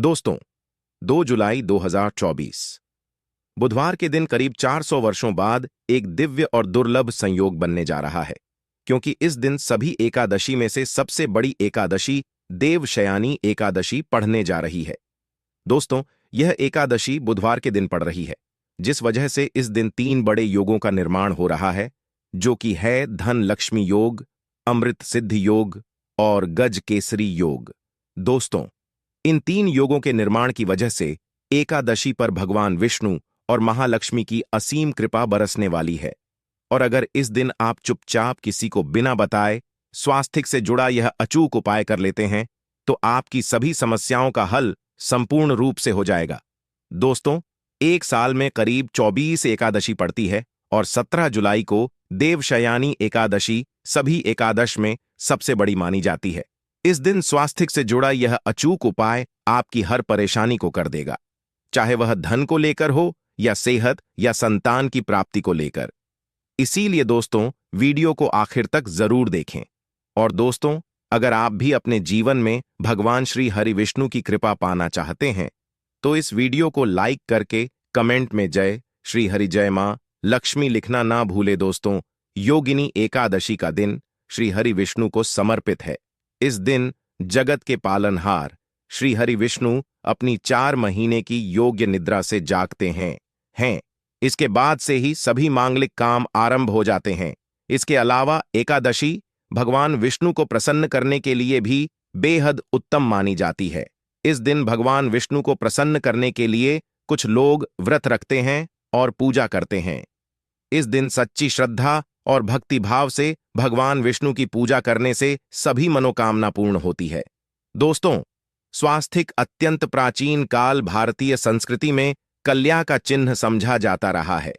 दोस्तों, 2 जुलाई 2024 बुधवार के दिन करीब 400 वर्षों बाद एक दिव्य और दुर्लभ संयोग बनने जा रहा है, क्योंकि इस दिन सभी एकादशी में से सबसे बड़ी एकादशी देवशयानी एकादशी पढ़ने जा रही है। दोस्तों, यह एकादशी बुधवार के दिन पड़ रही है, जिस वजह से इस दिन 3 बड़े योगों का निर्माण हो रहा है, जो कि है धन लक्ष्मी योग, अमृत सिद्धि योग और गज केसरी योग। दोस्तों, इन 3 योगों के निर्माण की वजह से एकादशी पर भगवान विष्णु और महालक्ष्मी की असीम कृपा बरसने वाली है। और अगर इस दिन आप चुपचाप किसी को बिना बताए स्वास्थ्य से जुड़ा यह अचूक उपाय कर लेते हैं, तो आपकी सभी समस्याओं का हल संपूर्ण रूप से हो जाएगा। दोस्तों, एक साल में करीब 24 एकादशी पड़ती है और 17 जुलाई को देवशयानी एकादशी सभी एकादश में सबसे बड़ी मानी जाती है। इस दिन स्वास्थ्य से जुड़ा यह अचूक उपाय आपकी हर परेशानी को कर देगा, चाहे वह धन को लेकर हो या सेहत या संतान की प्राप्ति को लेकर। इसीलिए दोस्तों, वीडियो को आखिर तक जरूर देखें। और दोस्तों, अगर आप भी अपने जीवन में भगवान श्री हरि विष्णु की कृपा पाना चाहते हैं, तो इस वीडियो को लाइक करके कमेंट में जय श्री हरि जय मां लक्ष्मी लिखना ना भूले। दोस्तों, योगिनी एकादशी का दिन श्री हरि विष्णु को समर्पित है। इस दिन जगत के पालनहार श्री हरि विष्णु अपनी 4 महीने की योग्य निद्रा से जागते हैं। इसके बाद से ही सभी मांगलिक काम आरंभ हो जाते हैं। इसके अलावा एकादशी भगवान विष्णु को प्रसन्न करने के लिए भी बेहद उत्तम मानी जाती है। इस दिन भगवान विष्णु को प्रसन्न करने के लिए कुछ लोग व्रत रखते हैं और पूजा करते हैं। इस दिन सच्ची श्रद्धा और भक्तिभाव से भगवान विष्णु की पूजा करने से सभी मनोकामना पूर्ण होती है। दोस्तों, स्वास्थिक अत्यंत प्राचीन काल भारतीय संस्कृति में कल्या का चिन्ह समझा जाता रहा है।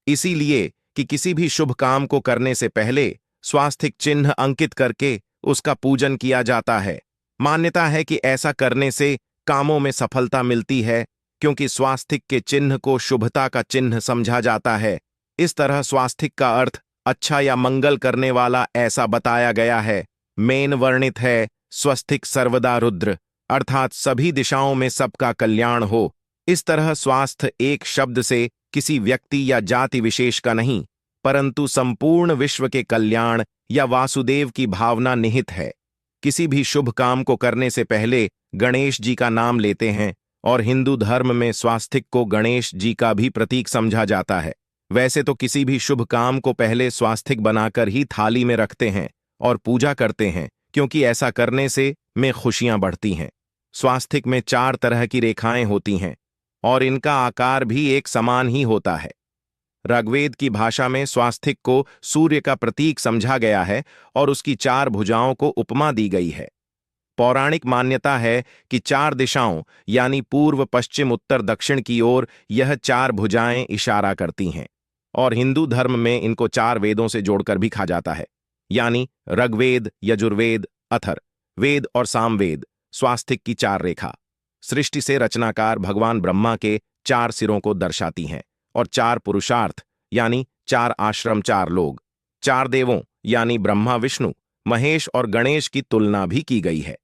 इसीलिए कि किसी भी शुभ काम को करने से पहले स्वास्थिक चिन्ह अंकित करके उसका पूजन किया जाता है। मान्यता है कि ऐसा करने से कामों में सफलता मिलती है, क्योंकि स्वास्थिक के चिन्ह को शुभता का चिन्ह समझा जाता है। इस तरह स्वास्थिक का अर्थ अच्छा या मंगल करने वाला ऐसा बताया गया है। मेन वर्णित है स्वस्तिक सर्वदा रुद्र, अर्थात सभी दिशाओं में सबका कल्याण हो। इस तरह स्वास्थ्य एक शब्द से किसी व्यक्ति या जाति विशेष का नहीं, परंतु संपूर्ण विश्व के कल्याण या वासुदेव की भावना निहित है। किसी भी शुभ काम को करने से पहले गणेश जी का नाम लेते हैं, और हिंदू धर्म में स्वास्तिक को गणेश जी का भी प्रतीक समझा जाता है। वैसे तो किसी भी शुभ काम को पहले स्वास्तिक बनाकर ही थाली में रखते हैं और पूजा करते हैं, क्योंकि ऐसा करने से में खुशियां बढ़ती हैं। स्वास्तिक में 4 तरह की रेखाएं होती हैं और इनका आकार भी एक समान ही होता है। ऋग्वेद की भाषा में स्वास्तिक को सूर्य का प्रतीक समझा गया है और उसकी 4 भुजाओं को उपमा दी गई है। पौराणिक मान्यता है कि 4 दिशाओं यानी पूर्व पश्चिम उत्तर दक्षिण की ओर यह 4 भुजाएं इशारा करती हैं, और हिंदू धर्म में इनको 4 वेदों से जोड़कर भी कहा जाता है, यानी ऋग्वेद, यजुर्वेद, अथर्व वेद और सामवेद। स्वास्तिक की 4 रेखा सृष्टि से रचनाकार भगवान ब्रह्मा के 4 सिरों को दर्शाती हैं, और 4 पुरुषार्थ यानी 4 आश्रम, 4 लोग, 4 देवों यानी ब्रह्मा, विष्णु, महेश और गणेश की तुलना भी की गई है।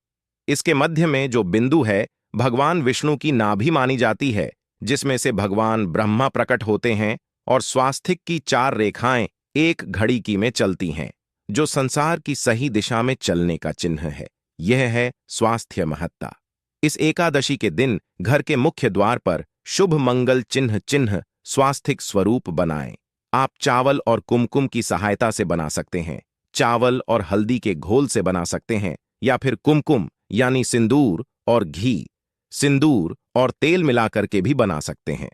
इसके मध्य में जो बिंदु है भगवान विष्णु की नाभि मानी जाती है, जिसमें से भगवान ब्रह्मा प्रकट होते हैं, और स्वास्तिक की 4 रेखाएं एक घड़ी की में चलती हैं, जो संसार की सही दिशा में चलने का चिन्ह है। यह है स्वास्थ्य महत्ता। इस एकादशी के दिन घर के मुख्य द्वार पर शुभ मंगल चिन्ह स्वास्तिक स्वरूप बनाएं। आप चावल और कुमकुम की सहायता से बना सकते हैं, चावल और हल्दी के घोल से बना सकते हैं, या फिर कुमकुम यानी सिंदूर और घी, सिंदूर और तेल मिलाकर के भी बना सकते हैं।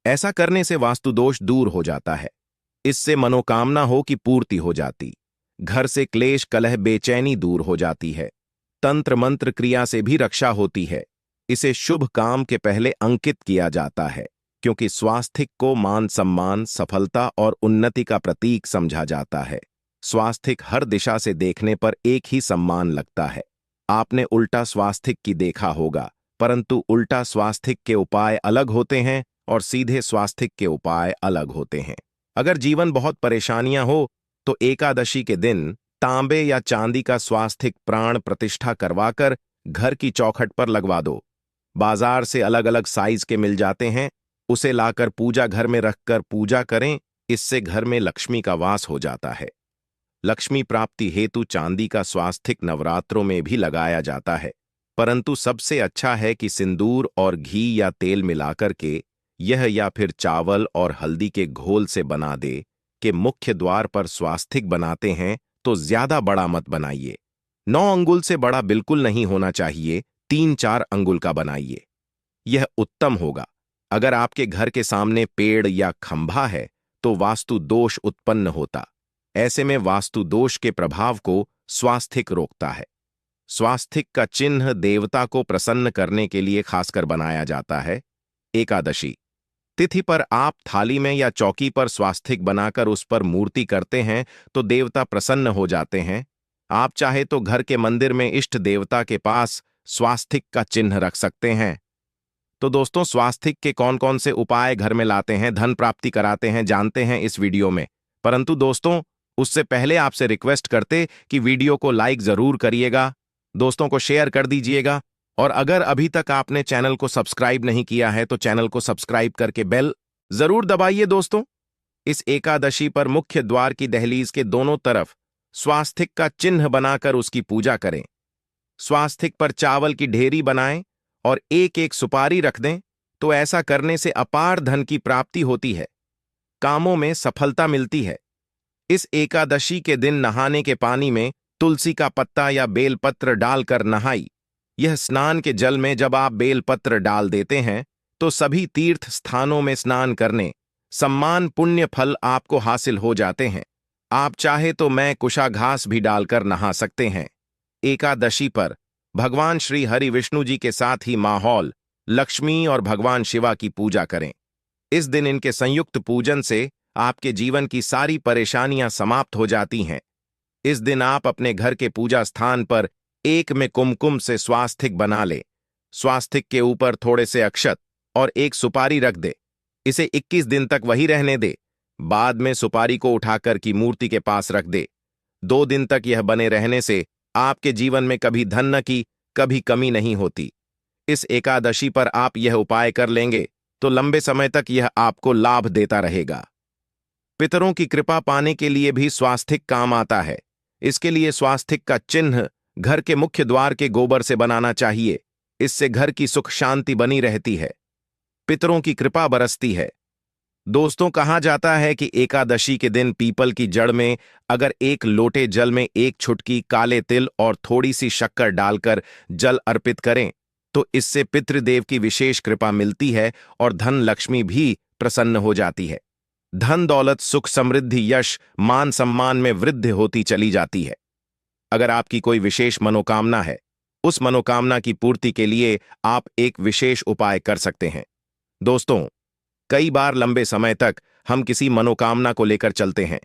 ऐसा करने से वास्तु दोष दूर हो जाता है। इससे मनोकामना हो की पूर्ति हो जाती, घर से क्लेश कलह बेचैनी दूर हो जाती है, तंत्र मंत्र क्रिया से भी रक्षा होती है। इसे शुभ काम के पहले अंकित किया जाता है, क्योंकि स्वास्तिक को मान सम्मान, सफलता और उन्नति का प्रतीक समझा जाता है। स्वास्तिक हर दिशा से देखने पर एक ही सम्मान लगता है। आपने उल्टा स्वास्तिक की देखा होगा, परंतु उल्टा स्वास्तिक के उपाय अलग होते हैं और सीधे स्वास्तिक के उपाय अलग होते हैं। अगर जीवन बहुत परेशानियां हो तो एकादशी के दिन तांबे या चांदी का स्वास्तिक प्राण प्रतिष्ठा करवाकर घर की चौखट पर लगवा दो। बाजार से अलग अलग साइज के मिल जाते हैं। उसे लाकर पूजा घर में रखकर पूजा करें। इससे घर में लक्ष्मी का वास हो जाता है। लक्ष्मी प्राप्ति हेतु चांदी का स्वास्तिक नवरात्रों में भी लगाया जाता है, परंतु सबसे अच्छा है कि सिंदूर और घी या तेल मिलाकर के यह या फिर चावल और हल्दी के घोल से बना दे कि मुख्य द्वार पर स्वास्तिक बनाते हैं तो ज्यादा बड़ा मत बनाइए। 9 अंगुल से बड़ा बिल्कुल नहीं होना चाहिए, 3-4 अंगुल का बनाइए, यह उत्तम होगा। अगर आपके घर के सामने पेड़ या खंभा है तो वास्तु दोष उत्पन्न होता। ऐसे में वास्तु दोष के प्रभाव को स्वास्तिक रोकता है। स्वास्तिक का चिन्ह देवता को प्रसन्न करने के लिए खासकर बनाया जाता है। एकादशी तिथि पर आप थाली में या चौकी पर स्वास्तिक बनाकर उस पर मूर्ति करते हैं तो देवता प्रसन्न हो जाते हैं। आप चाहे तो घर के मंदिर में इष्ट देवता के पास स्वास्तिक का चिन्ह रख सकते हैं। तो दोस्तों, स्वास्तिक के कौन कौन से उपाय घर में लाते हैं, धन प्राप्ति कराते हैं, जानते हैं इस वीडियो में। परंतु दोस्तों, उससे पहले आपसे रिक्वेस्ट करते कि वीडियो को लाइक जरूर करिएगा, दोस्तों को शेयर कर दीजिएगा, और अगर अभी तक आपने चैनल को सब्सक्राइब नहीं किया है तो चैनल को सब्सक्राइब करके बेल जरूर दबाइए। दोस्तों, इस एकादशी पर मुख्य द्वार की दहलीज के दोनों तरफ स्वास्तिक का चिन्ह बनाकर उसकी पूजा करें। स्वास्तिक पर चावल की ढेरी बनाएं और एक एक सुपारी रख दें, तो ऐसा करने से अपार धन की प्राप्ति होती है, कामों में सफलता मिलती है। इस एकादशी के दिन नहाने के पानी में तुलसी का पत्ता या बेलपत्र डालकर नहाई। यह स्नान के जल में जब आप बेलपत्र डाल देते हैं तो सभी तीर्थ स्थानों में स्नान करने सम्मान पुण्य फल आपको हासिल हो जाते हैं। आप चाहे तो मैं कुशाघास भी डालकर नहा सकते हैं। एकादशी पर भगवान श्री हरि विष्णु जी के साथ ही माहौल लक्ष्मी और भगवान शिवा की पूजा करें। इस दिन इनके संयुक्त पूजन से आपके जीवन की सारी परेशानियां समाप्त हो जाती हैं। इस दिन आप अपने घर के पूजा स्थान पर एक में कुमकुम से स्वास्तिक बना ले। स्वास्तिक के ऊपर थोड़े से अक्षत और एक सुपारी रख दे। इसे 21 दिन तक वही रहने दे। बाद में सुपारी को उठाकर की मूर्ति के पास रख दे। 2 दिन तक यह बने रहने से आपके जीवन में कभी धन की कभी कमी नहीं होती। इस एकादशी पर आप यह उपाय कर लेंगे तो लंबे समय तक यह आपको लाभ देता रहेगा। पितरों की कृपा पाने के लिए भी स्वास्तिक काम आता है। इसके लिए स्वास्तिक का चिन्ह घर के मुख्य द्वार के गोबर से बनाना चाहिए। इससे घर की सुख शांति बनी रहती है, पितरों की कृपा बरसती है। दोस्तों, कहा जाता है कि एकादशी के दिन पीपल की जड़ में अगर 1 लोटे जल में 1 छुटकी काले तिल और थोड़ी सी शक्कर डालकर जल अर्पित करें तो इससे पितृदेव की विशेष कृपा मिलती है और धन लक्ष्मी भी प्रसन्न हो जाती है। धन दौलत सुख समृद्धि यश मान सम्मान में वृद्धि होती चली जाती है। अगर आपकी कोई विशेष मनोकामना है, उस मनोकामना की पूर्ति के लिए आप एक विशेष उपाय कर सकते हैं। दोस्तों, कई बार लंबे समय तक हम किसी मनोकामना को लेकर चलते हैं,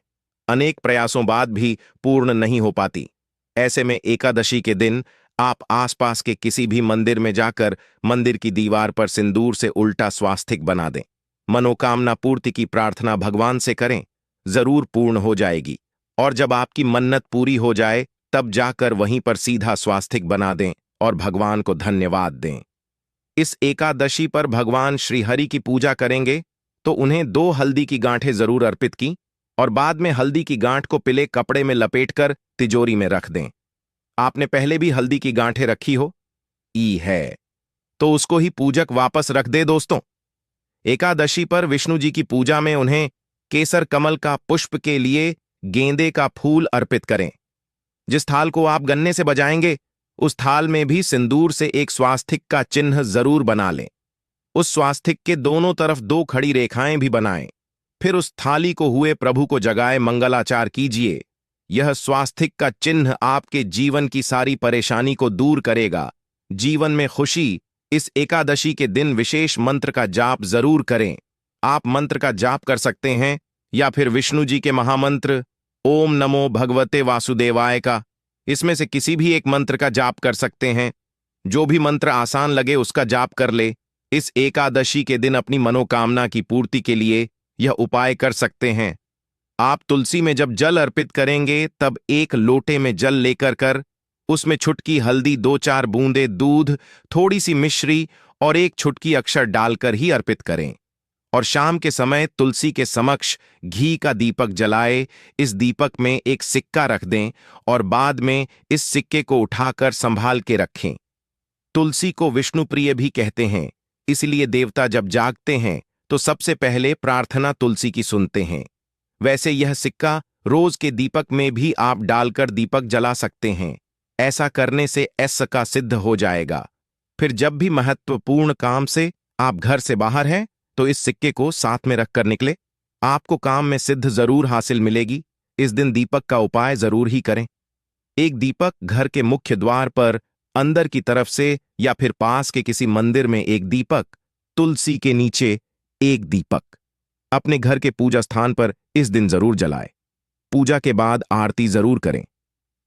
अनेक प्रयासों बाद भी पूर्ण नहीं हो पाती। ऐसे में एकादशी के दिन आप आसपास के किसी भी मंदिर में जाकर मंदिर की दीवार पर सिंदूर से उल्टा स्वास्तिक बना दें। मनोकामना पूर्ति की प्रार्थना भगवान से करें, जरूर पूर्ण हो जाएगी। और जब आपकी मन्नत पूरी हो जाए तब जाकर वहीं पर सीधा स्वास्तिक बना दें और भगवान को धन्यवाद दें। इस एकादशी पर भगवान श्री हरि की पूजा करेंगे तो उन्हें 2 हल्दी की गांठें जरूर अर्पित की और बाद में हल्दी की गांठ को पीले कपड़े में लपेटकर तिजोरी में रख दें। आपने पहले भी हल्दी की गांठें रखी हो है तो उसको ही पूजक वापस रख दे। दोस्तों, एकादशी पर विष्णु जी की पूजा में उन्हें केसर कमल का पुष्प के लिए गेंदे का फूल अर्पित करें। जिस थाल को आप गन्ने से बजाएंगे उस थाल में भी सिंदूर से एक स्वास्तिक का चिन्ह जरूर बना लें। उस स्वास्तिक के दोनों तरफ 2 खड़ी रेखाएं भी बनाएं। फिर उस थाली को हुए प्रभु को जगाए मंगलाचार कीजिए। यह स्वास्तिक का चिन्ह आपके जीवन की सारी परेशानी को दूर करेगा, जीवन में खुशी। इस एकादशी के दिन विशेष मंत्र का जाप जरूर करें। आप मंत्र का जाप कर सकते हैं या फिर विष्णु जी के महामंत्र ओम नमो भगवते वासुदेवाय का, इसमें से किसी भी एक मंत्र का जाप कर सकते हैं। जो भी मंत्र आसान लगे उसका जाप कर ले। इस एकादशी के दिन अपनी मनोकामना की पूर्ति के लिए यह उपाय कर सकते हैं। आप तुलसी में जब जल अर्पित करेंगे तब 1 लोटे में जल लेकर उसमें छुटकी हल्दी, 2-4 बूंदे दूध, थोड़ी सी मिश्री और एक छुटकी अक्षर डालकर ही अर्पित करें। और शाम के समय तुलसी के समक्ष घी का दीपक जलाए, इस दीपक में एक सिक्का रख दें और बाद में इस सिक्के को उठाकर संभाल के रखें। तुलसी को विष्णु प्रिय भी कहते हैं, इसलिए देवता जब जागते हैं तो सबसे पहले प्रार्थना तुलसी की सुनते हैं। वैसे यह सिक्का रोज के दीपक में भी आप डालकर दीपक जला सकते हैं। ऐसा करने से ऐसा का सिद्ध हो जाएगा। फिर जब भी महत्वपूर्ण काम से आप घर से बाहर हैं तो इस सिक्के को साथ में रखकर निकले। आपको काम में सिद्ध जरूर हासिल मिलेगी। इस दिन दीपक का उपाय जरूर ही करें। एक दीपक घर के मुख्य द्वार पर अंदर की तरफ से या फिर पास के किसी मंदिर में एक दीपक, तुलसी के नीचे एक दीपक अपने घर के पूजा स्थान पर इस दिन जरूर जलाए। पूजा के बाद आरती जरूर करें।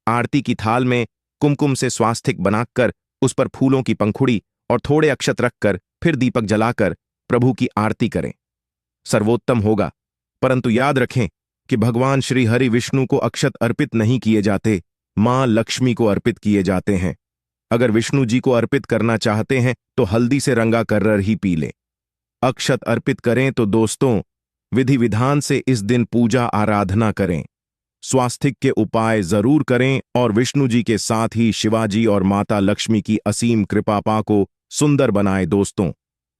आरती की थाल में कुमकुम से स्वास्तिक बनाकर उस पर फूलों की पंखुड़ी और थोड़े अक्षत रखकर फिर दीपक जलाकर प्रभु की आरती करें। सर्वोत्तम होगा। परंतु याद रखें कि भगवान श्री हरि विष्णु को अक्षत अर्पित नहीं किए जाते, मां लक्ष्मी को अर्पित किए जाते हैं। अगर विष्णु जी को अर्पित करना चाहते हैं तो हल्दी से रंगा कर्रर ही पी लें। अक्षत अर्पित करें तो दोस्तों विधि विधान से इस दिन पूजा आराधना करें। स्वास्तिक के उपाय जरूर करें और विष्णु जी के साथ ही शिवाजी और माता लक्ष्मी की असीम कृपा को सुंदर बनाए। दोस्तों,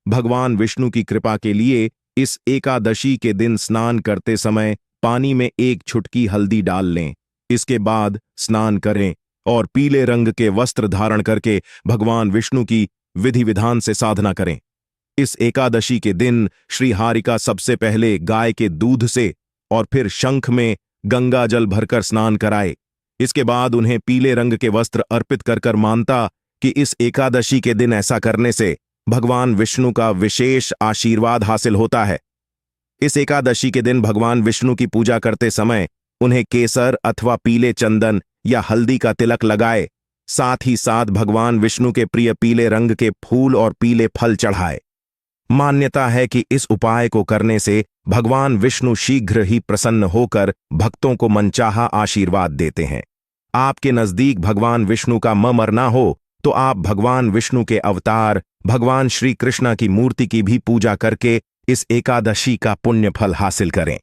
भगवान विष्णु की कृपा के लिए इस एकादशी के दिन स्नान करते समय पानी में एक चुटकी हल्दी डाल लें। इसके बाद स्नान करें और पीले रंग के वस्त्र धारण करके भगवान विष्णु की विधि विधान से साधना करें। इस एकादशी के दिन श्री हारिका सबसे पहले गाय के दूध से और फिर शंख में गंगा जल भरकर स्नान कराए। इसके बाद उन्हें पीले रंग के वस्त्र अर्पित कर मानता कि इस एकादशी के दिन ऐसा करने से भगवान विष्णु का विशेष आशीर्वाद हासिल होता है। इस एकादशी के दिन भगवान विष्णु की पूजा करते समय उन्हें केसर अथवा पीले चंदन या हल्दी का तिलक लगाए। साथ ही साथ भगवान विष्णु के प्रिय पीले रंग के फूल और पीले फल चढ़ाए। मान्यता है कि इस उपाय को करने से भगवान विष्णु शीघ्र ही प्रसन्न होकर भक्तों को मनचाहा आशीर्वाद देते हैं। आपके नजदीक भगवान विष्णु का मरना हो तो आप भगवान विष्णु के अवतार भगवान श्री कृष्ण की मूर्ति की भी पूजा करके इस एकादशी का पुण्य फल हासिल करें।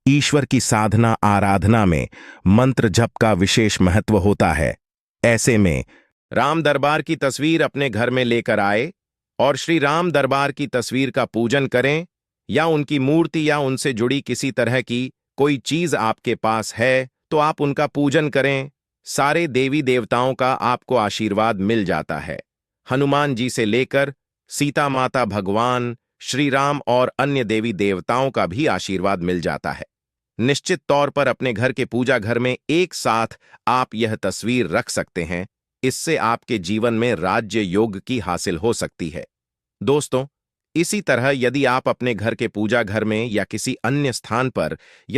ईश्वर की साधना आराधना में मंत्र जप का विशेष महत्व होता है। ऐसे में राम दरबार की तस्वीर अपने घर में लेकर आए और श्री राम दरबार की तस्वीर का पूजन करें, या उनकी मूर्ति या उनसे जुड़ी किसी तरह की कोई चीज आपके पास है तो आप उनका पूजन करें। सारे देवी देवताओं का आपको आशीर्वाद मिल जाता है। हनुमान जी से लेकर सीता माता, भगवान श्री राम और अन्य देवी देवताओं का भी आशीर्वाद मिल जाता है। निश्चित तौर पर अपने घर के पूजा घर में एक साथ आप यह तस्वीर रख सकते हैं। इससे आपके जीवन में राज्य योग की हासिल हो सकती है। दोस्तों, इसी तरह यदि आप अपने घर के पूजा घर में या किसी अन्य स्थान पर यदि